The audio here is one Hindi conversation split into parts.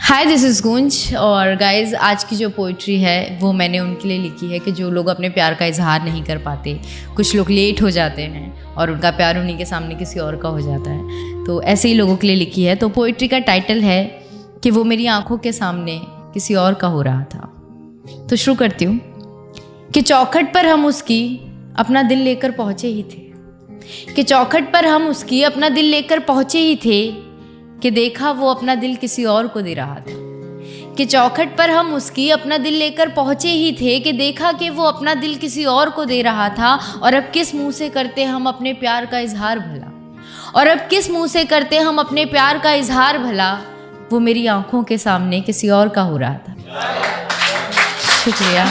हाय दिस इज़ गुंज। और गाइज आज की जो पोइट्री है वो मैंने उनके लिए लिखी है कि जो लोग अपने प्यार का इजहार नहीं कर पाते, कुछ लोग लेट हो जाते हैं और उनका प्यार उन्हीं के सामने किसी और का हो जाता है, तो ऐसे ही लोगों के लिए लिखी है। तो पोइट्री का टाइटल है कि वो मेरी आंखों के सामने किसी और का हो रहा था। तो शुरू करती हूँ कि चौखट पर हम उसकी अपना दिल लेकर पहुँचे ही थे, कि चौखट पर हम उसकी अपना दिल लेकर पहुँचे ही थे, कि देखा वो अपना दिल किसी और को दे रहा था। कि चौखट पर हम उसकी अपना दिल लेकर पहुँचे ही थे, कि देखा कि वो अपना दिल किसी और को दे रहा था। और अब किस मुंह से करते हम अपने प्यार का इजहार भला, और अब किस मुंह से करते हम अपने प्यार का इजहार भला, वो मेरी आंखों के सामने किसी और का हो रहा था। शुक्रिया।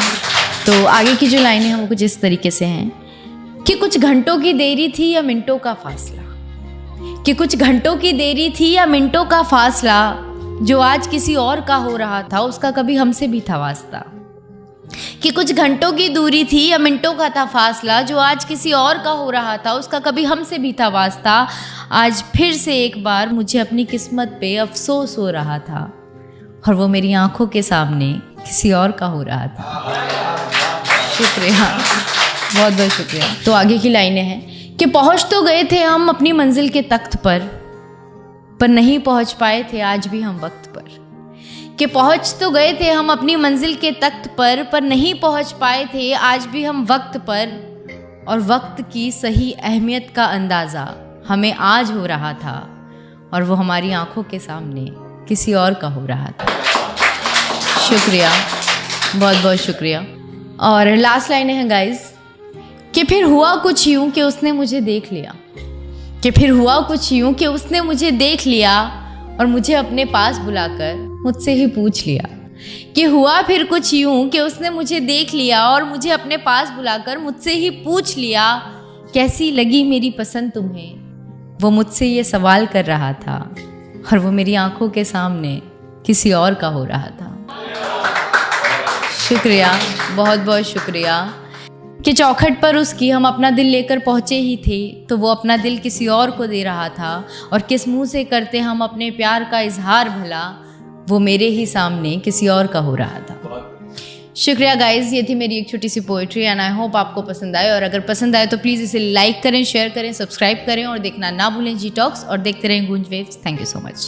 तो आगे की जो लाइनें हैं वो कुछ इस तरीके से हैं कि कुछ घंटों की देरी थी या मिनटों का फासला, कि कुछ घंटों की देरी थी या मिनटों का फासला, जो आज किसी और का हो रहा था उसका कभी हमसे भी था वास्ता। कि कुछ घंटों की दूरी थी या मिनटों का था फासला, जो आज किसी और का हो रहा था उसका कभी हमसे भी था वास्ता। आज फिर से एक बार मुझे अपनी किस्मत पे अफसोस हो रहा था, और वो मेरी आंखों के सामने किसी और का हो रहा था। शुक्रिया, बहुत बहुत शुक्रिया। तो आगे की लाइनें हैं कि पहुंच तो गए थे हम अपनी मंजिल के तख्त पर नहीं पहुंच पाए थे आज भी हम वक्त पर। कि पहुंच तो गए थे हम अपनी मंजिल के तख्त पर नहीं पहुंच पाए थे आज भी हम वक्त पर। और वक्त की सही अहमियत का अंदाज़ा हमें आज हो रहा था, और वो हमारी आंखों के सामने किसी और का हो रहा था। शुक्रिया, बहुत बहुत शुक्रिया। और लास्ट लाइनें हैं गाइज कि फिर हुआ कुछ यूं कि उसने मुझे देख लिया, कि फिर हुआ कुछ यूं कि उसने मुझे देख लिया और मुझे अपने पास बुलाकर मुझसे ही पूछ लिया। कि हुआ फिर कुछ यूं कि उसने मुझे देख लिया और मुझे अपने पास बुलाकर मुझसे ही पूछ लिया, कैसी लगी मेरी पसंद तुम्हें। वो मुझसे ये सवाल कर रहा था, और वो मेरी आंखों के सामने किसी और का हो रहा था। शुक्रिया, बहुत बहुत शुक्रिया। कि चौखट पर उसकी हम अपना दिल लेकर पहुँचे ही थे, तो वो अपना दिल किसी और को दे रहा था, और किस मुंह से करते हम अपने प्यार का इजहार भला, वो मेरे ही सामने किसी और का हो रहा था। शुक्रिया गाइज, ये थी मेरी एक छोटी सी पोइट्री एंड आई होप आपको पसंद आए। और अगर पसंद आए तो प्लीज़ इसे लाइक करें, शेयर करें, सब्सक्राइब करें और देखना ना भूलें जी टॉक्स, और देखते रहें गूंज waves. Thank you so much.